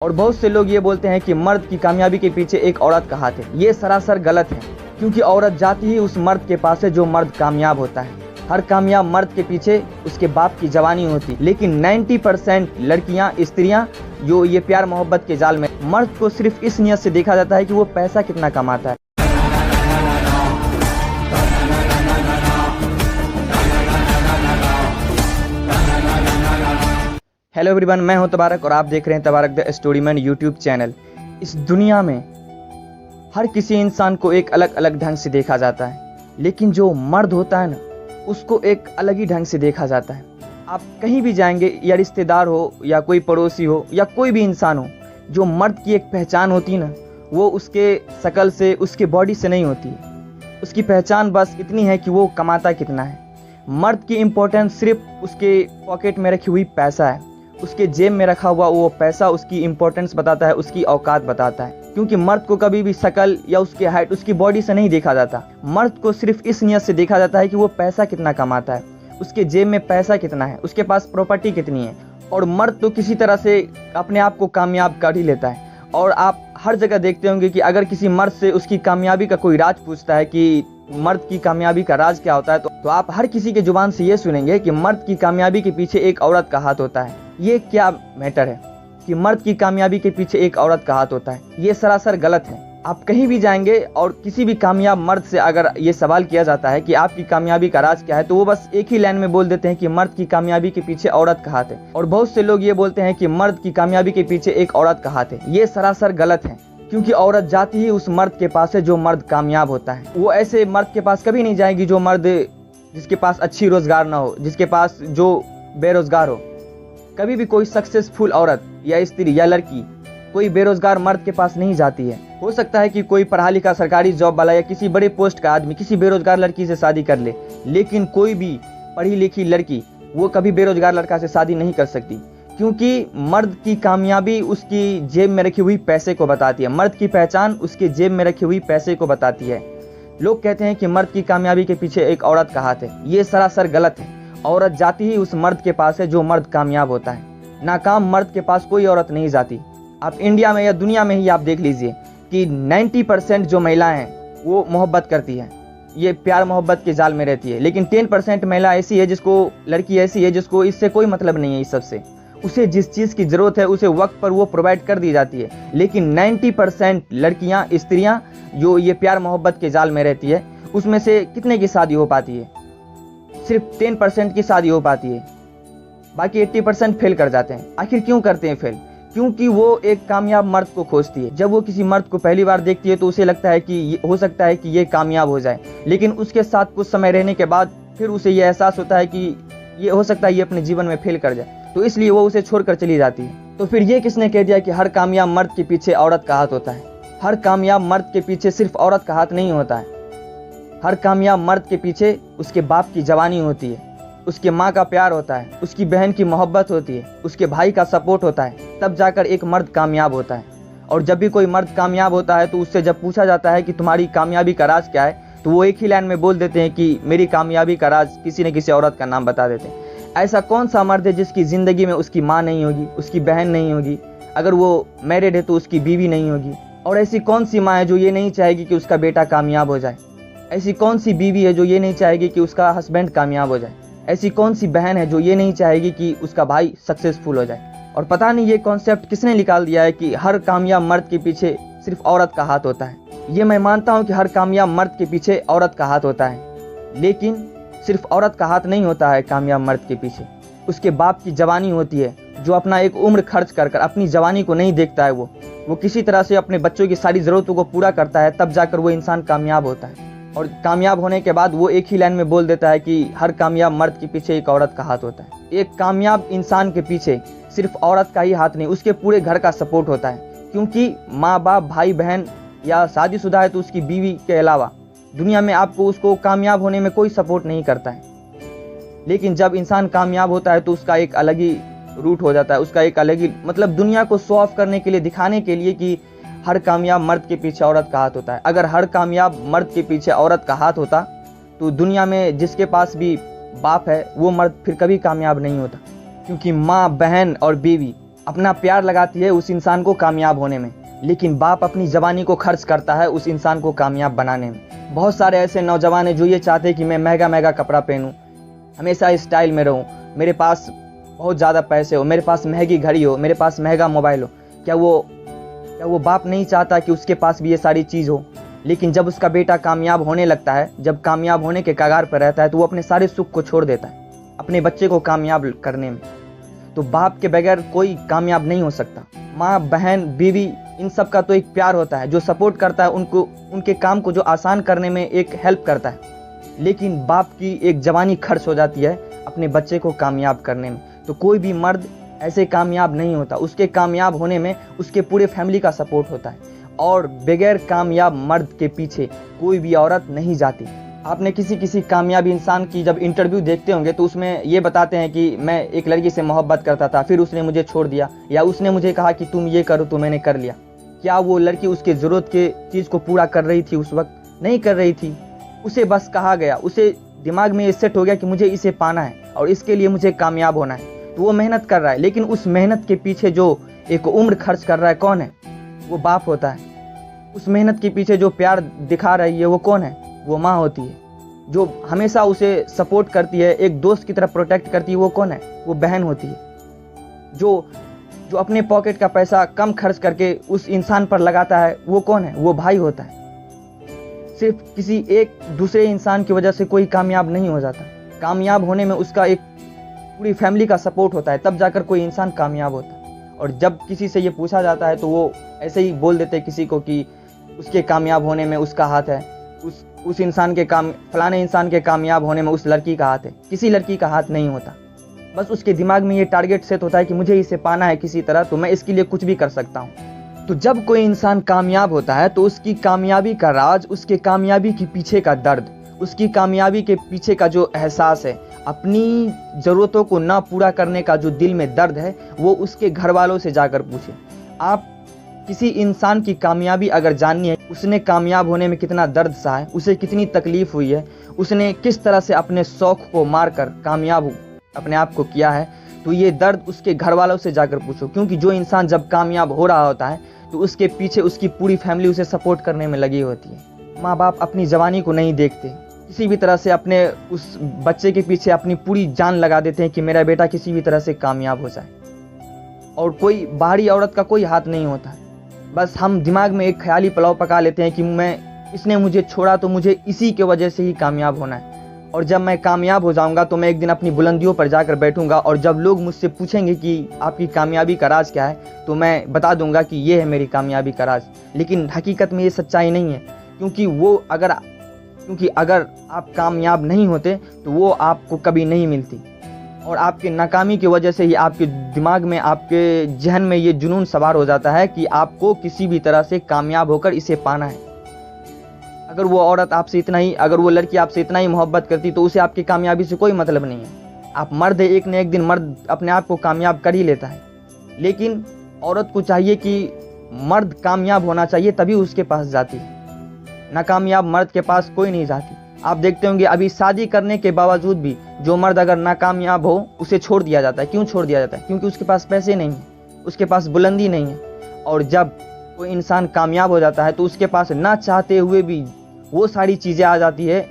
और बहुत से लोग ये बोलते हैं कि मर्द की कामयाबी के पीछे एक औरत का हाथ है। ये सरासर गलत है, क्योंकि औरत जाती ही उस मर्द के पास है जो मर्द कामयाब होता है। हर कामयाब मर्द के पीछे उसके बाप की जवानी होती, लेकिन 90% लड़कियां, स्त्रियां जो ये प्यार मोहब्बत के जाल में, मर्द को सिर्फ इस नियत से देखा जाता है कि वो पैसा कितना कमाता है। हेलो एवरीवन, मैं हूं तबारक और आप देख रहे हैं तबारक द स्टोरीमैन यूट्यूब चैनल। इस दुनिया में हर किसी इंसान को एक अलग अलग ढंग से देखा जाता है, लेकिन जो मर्द होता है ना, उसको एक अलग ही ढंग से देखा जाता है। आप कहीं भी जाएंगे, या रिश्तेदार हो या कोई पड़ोसी हो या कोई भी इंसान हो, जो मर्द की एक पहचान होती है ना, वो उसके शकल से, उसके बॉडी से नहीं होती है। उसकी पहचान बस इतनी है कि वो कमाता कितना है। मर्द की इम्पोर्टेंस सिर्फ उसके पॉकेट में रखी हुई पैसा है, उसके जेब में रखा हुआ वो पैसा उसकी इम्पोर्टेंस बताता है, उसकी औकात बताता है। क्योंकि मर्द को कभी भी शकल या उसकी हाइट, उसकी बॉडी से नहीं देखा जाता। मर्द को सिर्फ इस नियत से देखा जाता है कि वो पैसा कितना कमाता है, उसके जेब में पैसा कितना है, उसके पास प्रॉपर्टी कितनी है। और मर्द तो किसी तरह से अपने आप को कामयाब कर ही लेता है। और आप हर जगह देखते होंगे कि अगर किसी मर्द से उसकी कामयाबी का कोई राज पूछता है कि मर्द की कामयाबी का राज क्या होता है, तो आप हर किसी के जुबान से ये सुनेंगे कि मर्द की कामयाबी के पीछे एक औरत का हाथ होता है। ये क्या मैटर है कि मर्द की कामयाबी के पीछे एक औरत का हाथ होता है? ये सरासर गलत है। आप कहीं भी जाएंगे और किसी भी कामयाब मर्द से अगर ये सवाल किया जाता है कि आपकी कामयाबी का राज क्या है, तो वो बस एक ही लाइन में बोल देते हैं कि मर्द की कामयाबी के पीछे औरत का हाथ है। और बहुत से लोग ये बोलते हैं कि मर्द की कामयाबी के पीछे एक औरत का हाथ है। ये सरासर गलत है, क्योंकि औरत जाती ही उस मर्द के पास है जो मर्द कामयाब होता है। वो ऐसे मर्द के पास कभी नहीं जाएगी जो मर्द जिसके पास अच्छी रोजगार ना हो, जिसके पास जो बेरोजगार हो। कभी भी कोई सक्सेसफुल औरत या स्त्री या लड़की कोई बेरोजगार मर्द के पास नहीं जाती है। हो सकता है कि कोई पढ़ा लिखा सरकारी जॉब वाला या किसी बड़े पोस्ट का आदमी किसी बेरोजगार लड़की से शादी कर ले, लेकिन कोई भी पढ़ी लिखी लड़की वो कभी बेरोजगार लड़का से शादी नहीं कर सकती, क्योंकि मर्द की कामयाबी उसकी जेब में रखी हुई पैसे को बताती है। मर्द की पहचान उसके जेब में रखी हुई पैसे को बताती है। लोग कहते हैं कि मर्द की कामयाबी के पीछे एक औरत का हाथ है। ये सरासर गलत है। औरत जाती ही उस मर्द के पास है जो मर्द कामयाब होता है। नाकाम मर्द के पास कोई औरत नहीं जाती। आप इंडिया में या दुनिया में ही आप देख लीजिए कि 90% जो महिलाएं हैं वो मोहब्बत करती हैं, ये प्यार मोहब्बत के जाल में रहती है। लेकिन 10% महिला ऐसी है जिसको, लड़की ऐसी है जिसको इससे कोई मतलब नहीं है। इस सबसे उसे जिस चीज़ की ज़रूरत है उसे वक्त पर वो प्रोवाइड कर दी जाती है। लेकिन 90% लड़कियां, स्त्रियां जो ये प्यार मोहब्बत के जाल में रहती है, उसमें से कितने की शादी हो पाती है? सिर्फ 10% की शादी हो पाती है, बाकी 80% फेल कर जाते हैं। आखिर क्यों करते हैं फेल? क्योंकि वो एक कामयाब मर्द को खोजती है। जब वो किसी मर्द को पहली बार देखती है तो उसे लगता है कि हो सकता है कि ये कामयाब हो जाए, लेकिन उसके साथ कुछ समय रहने के बाद फिर उसे ये एहसास होता है कि ये हो सकता है ये अपने जीवन में फेल कर जाए, तो इसलिए वो उसे छोड़कर चली जाती है। तो फिर ये किसने कह दिया कि हर कामयाब मर्द के पीछे औरत का हाथ होता है? हर कामयाब मर्द के पीछे सिर्फ औरत का हाथ नहीं होता है। हर कामयाब मर्द के पीछे उसके बाप की जवानी होती है, उसके माँ का प्यार होता है, उसकी बहन की मोहब्बत होती है, उसके भाई का सपोर्ट होता है, तब जाकर एक मर्द कामयाब होता है। और जब भी कोई मर्द कामयाब होता है तो उससे जब पूछा जाता है कि तुम्हारी कामयाबी का राज क्या है, तो वो एक ही लाइन में बोल देते हैं कि मेरी कामयाबी का राज किसी न किसी औरत का नाम बता देते हैं। ऐसा कौन सा मर्द है जिसकी ज़िंदगी में उसकी माँ नहीं होगी, उसकी बहन नहीं होगी, अगर वो मैरिड है तो उसकी बीवी नहीं होगी? और ऐसी कौन सी माँ है जो ये नहीं चाहेगी कि उसका बेटा कामयाब हो जाए? ऐसी कौन सी बीवी है जो ये नहीं चाहेगी कि उसका हस्बैंड कामयाब हो जाए? ऐसी कौन सी बहन है जो ये नहीं चाहेगी कि उसका भाई सक्सेसफुल हो जाए? और पता नहीं ये कॉन्सेप्ट किसने निकाल दिया है कि हर कामयाब मर्द के पीछे सिर्फ औरत का हाथ होता है। ये मैं मानता हूँ कि हर कामयाब मर्द के पीछे औरत का हाथ होता है, लेकिन सिर्फ औरत का हाथ नहीं होता है कामयाब मर्द के पीछे। उसके बाप की जवानी होती है, जो अपना एक उम्र खर्च कर अपनी जवानी को नहीं देखता है। वो किसी तरह से अपने बच्चों की सारी ज़रूरतों को पूरा करता है, तब जाकर वो इंसान कामयाब होता है। और कामयाब होने के बाद वो एक ही लाइन में बोल देता है कि हर कामयाब मर्द के पीछे एक औरत का हाथ होता है। एक कामयाब इंसान के पीछे सिर्फ औरत का ही हाथ नहीं, उसके पूरे घर का सपोर्ट होता है। क्योंकि माँ बाप, भाई बहन या शादीशुदा है तो उसकी बीवी के अलावा दुनिया में आपको उसको कामयाब होने में कोई सपोर्ट नहीं करता है। लेकिन जब इंसान कामयाब होता है तो उसका एक अलग ही रूट हो जाता है, उसका एक अलग ही मतलब दुनिया को शो ऑफ करने के लिए, दिखाने के लिए कि हर कामयाब मर्द के पीछे औरत का हाथ होता है। अगर हर कामयाब मर्द के पीछे औरत का हाथ होता तो दुनिया में जिसके पास भी बाप है वो मर्द फिर कभी कामयाब नहीं होता, क्योंकि माँ, बहन और बीवी अपना प्यार लगाती है उस इंसान को कामयाब होने में, लेकिन बाप अपनी जवानी को खर्च करता है उस इंसान को कामयाब बनाने में। बहुत सारे ऐसे नौजवान हैं जो ये चाहते हैं कि मैं महंगा महंगा कपड़ा पहनूं, हमेशा स्टाइल में रहूं, मेरे पास बहुत ज़्यादा पैसे हो, मेरे पास महंगी घड़ी हो, मेरे पास महंगा मोबाइल हो। क्या वो बाप नहीं चाहता कि उसके पास भी ये सारी चीज़ हो? लेकिन जब उसका बेटा कामयाब होने लगता है, जब कामयाब होने के कगार पर रहता है, तो वो अपने सारे सुख को छोड़ देता है अपने बच्चे को कामयाब करने में। तो बाप के बगैर कोई कामयाब नहीं हो सकता। माँ, बहन, बीवी, इन सब का तो एक प्यार होता है जो सपोर्ट करता है उनको, उनके काम को जो आसान करने में एक हेल्प करता है। लेकिन बाप की एक जवानी खर्च हो जाती है अपने बच्चे को कामयाब करने में। तो कोई भी मर्द ऐसे कामयाब नहीं होता, उसके कामयाब होने में उसके पूरे फैमिली का सपोर्ट होता है। और बगैर कामयाब मर्द के पीछे कोई भी औरत नहीं जाती। आपने किसी कामयाब इंसान की जब इंटरव्यू देखते होंगे तो उसमें ये बताते हैं कि मैं एक लड़की से मोहब्बत करता था, फिर उसने मुझे छोड़ दिया, या उसने मुझे कहा कि तुम ये करो तो मैंने कर लिया। क्या वो लड़की उसके ज़रूरत के चीज़ को पूरा कर रही थी? उस वक्त नहीं कर रही थी। उसे बस कहा गया, उसे दिमाग में ये सेट हो गया कि मुझे इसे पाना है और इसके लिए मुझे कामयाब होना है, तो वो मेहनत कर रहा है। लेकिन उस मेहनत के पीछे जो एक उम्र खर्च कर रहा है कौन है? वो बाप होता है। उस मेहनत के पीछे जो प्यार दिखा रही है वो कौन है? वो माँ होती है। जो हमेशा उसे सपोर्ट करती है, एक दोस्त की तरह प्रोटेक्ट करती है, वो कौन है? वो बहन होती है। जो अपने पॉकेट का पैसा कम खर्च करके उस इंसान पर लगाता है, वो कौन है? वो भाई होता है। सिर्फ किसी एक दूसरे इंसान की वजह से कोई कामयाब नहीं हो जाता। कामयाब होने में उसका एक पूरी फैमिली का सपोर्ट होता है, तब जाकर कोई इंसान कामयाब होता है। और जब किसी से ये पूछा जाता है तो वो ऐसे ही बोल देते किसी को कि उसके कामयाब होने में उसका हाथ है, उस इंसान के फलाने इंसान के कामयाब होने में उस लड़की का हाथ है। किसी लड़की का हाथ नहीं होता। बस उसके दिमाग में ये टारगेट सेट होता है कि मुझे इसे पाना है किसी तरह, तो मैं इसके लिए कुछ भी कर सकता हूँ। तो जब कोई इंसान कामयाब होता है तो उसकी कामयाबी का राज, उसके कामयाबी के पीछे का दर्द, उसकी कामयाबी के पीछे का जो एहसास है, अपनी ज़रूरतों को ना पूरा करने का जो दिल में दर्द है, वो उसके घर वालों से जाकर पूछे। आप किसी इंसान की कामयाबी अगर जाननी है, उसने कामयाब होने में कितना दर्द सहा है, उसे कितनी तकलीफ हुई है, उसने किस तरह से अपने शौक को मारकर कामयाब अपने आप को किया है, तो ये दर्द उसके घर वालों से जाकर पूछो। क्योंकि जो इंसान जब कामयाब हो रहा होता है तो उसके पीछे उसकी पूरी फैमिली उसे सपोर्ट करने में लगी होती है। माँ बाप अपनी जवानी को नहीं देखते, किसी भी तरह से अपने उस बच्चे के पीछे अपनी पूरी जान लगा देते हैं कि मेरा बेटा किसी भी तरह से कामयाब हो जाए। और कोई बाहरी औरत का कोई हाथ नहीं होता है। बस हम दिमाग में एक ख्याली पुलाव पका लेते हैं कि इसने मुझे छोड़ा तो मुझे इसी के वजह से ही कामयाब होना है, और जब मैं कामयाब हो जाऊंगा तो मैं एक दिन अपनी बुलंदियों पर जाकर बैठूंगा, और जब लोग मुझसे पूछेंगे कि आपकी कामयाबी का राज क्या है, तो मैं बता दूंगा कि ये है मेरी कामयाबी का राज। लेकिन हकीकत में ये सच्चाई नहीं है, क्योंकि अगर आप कामयाब नहीं होते तो वो आपको कभी नहीं मिलती। और आपके नाकामी की वजह से ही आपके दिमाग में, आपके जहन में ये जुनून सवार हो जाता है कि आपको किसी भी तरह से कामयाब होकर इसे पाना है। अगर वो औरत आपसे इतना ही, अगर वो लड़की आपसे इतना ही मोहब्बत करती तो उसे आपकी कामयाबी से कोई मतलब नहीं है। आप मर्द है, एक न एक दिन मर्द अपने आप को कामयाब कर ही लेता है। लेकिन औरत को चाहिए कि मर्द कामयाब होना चाहिए, तभी उसके पास जाती है। नाकामयाब मर्द के पास कोई नहीं जाती। आप देखते होंगे अभी शादी करने के बावजूद भी जो मर्द अगर नाकामयाब हो उसे छोड़ दिया जाता है। क्यों छोड़ दिया जाता है? क्योंकि उसके पास पैसे नहीं है, उसके पास बुलंदी नहीं है। और जब कोई इंसान कामयाब हो जाता है तो उसके पास ना चाहते हुए भी वो सारी चीज़ें आ जाती है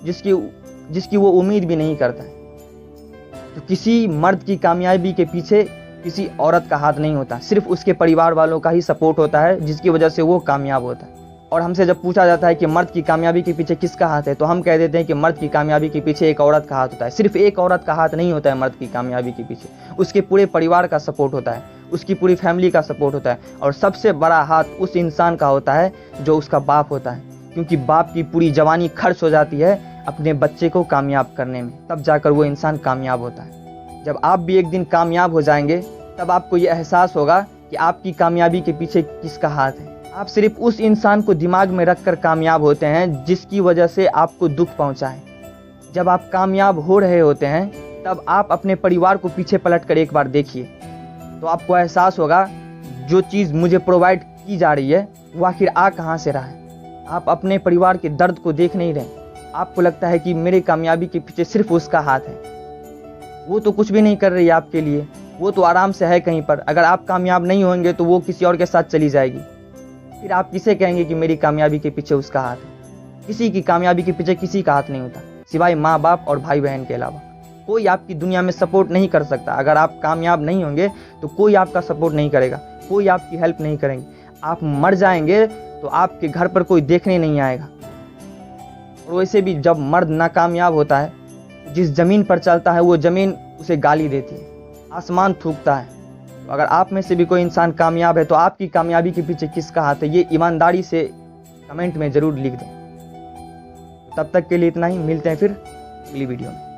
जिसकी वो उम्मीद भी नहीं करता है। तो किसी मर्द की कामयाबी के पीछे किसी औरत का हाथ नहीं होता, सिर्फ उसके परिवार वालों का ही सपोर्ट होता है, जिसकी वजह से वो कामयाब होता है। और हमसे जब पूछा जाता है कि मर्द की कामयाबी के पीछे किसका हाथ है, तो हम कह देते हैं कि मर्द की कामयाबी के पीछे एक औरत का हाथ होता है। सिर्फ एक औरत का हाथ नहीं होता है मर्द की कामयाबी के पीछे, उसके पूरे परिवार का सपोर्ट होता है, उसकी पूरी फैमिली का सपोर्ट होता है। और सबसे बड़ा हाथ उस इंसान का होता है जो उसका बाप होता है, क्योंकि बाप की पूरी जवानी खर्च हो जाती है अपने बच्चे को कामयाब करने में, तब जाकर वो इंसान कामयाब होता है। जब आप भी एक दिन कामयाब हो जाएंगे तब आपको ये एहसास होगा कि आपकी कामयाबी के पीछे किसका हाथ है। आप सिर्फ उस इंसान को दिमाग में रखकर कामयाब होते हैं जिसकी वजह से आपको दुख पहुंचा है। जब आप कामयाब हो रहे होते हैं तब आप अपने परिवार को पीछे पलट कर एक बार देखिए, तो आपको एहसास होगा जो चीज़ मुझे प्रोवाइड की जा रही है वो आखिर आ कहाँ से रहा है। आप अपने परिवार के दर्द को देख नहीं रहे। आपको लगता है कि मेरे कामयाबी के पीछे सिर्फ उसका हाथ है, वो तो कुछ भी नहीं कर रही है आपके लिए, वो तो आराम से है कहीं पर। अगर आप कामयाब नहीं होंगे तो वो किसी और के साथ चली जाएगी। फिर आप किसे कहेंगे कि मेरी कामयाबी के पीछे उसका हाथ है? किसी की कामयाबी के पीछे किसी का हाथ नहीं होता, सिवाय माँ बाप और भाई बहन के अलावा। कोई आपकी दुनिया में सपोर्ट नहीं कर सकता। अगर आप कामयाब नहीं होंगे तो कोई आपका सपोर्ट नहीं करेगा, कोई आपकी हेल्प नहीं करेंगे। आप मर जाएंगे तो आपके घर पर कोई देखने नहीं आएगा। और वैसे भी जब मर्द नाकामयाब होता है, जिस ज़मीन पर चलता है वो ज़मीन उसे गाली देती है, आसमान थूकता है। तो अगर आप में से भी कोई इंसान कामयाब है तो आपकी कामयाबी के पीछे किसका हाथ है, ये ईमानदारी से कमेंट में ज़रूर लिख दें। तब तक के लिए इतना ही, मिलते हैं फिर अगली वीडियो में।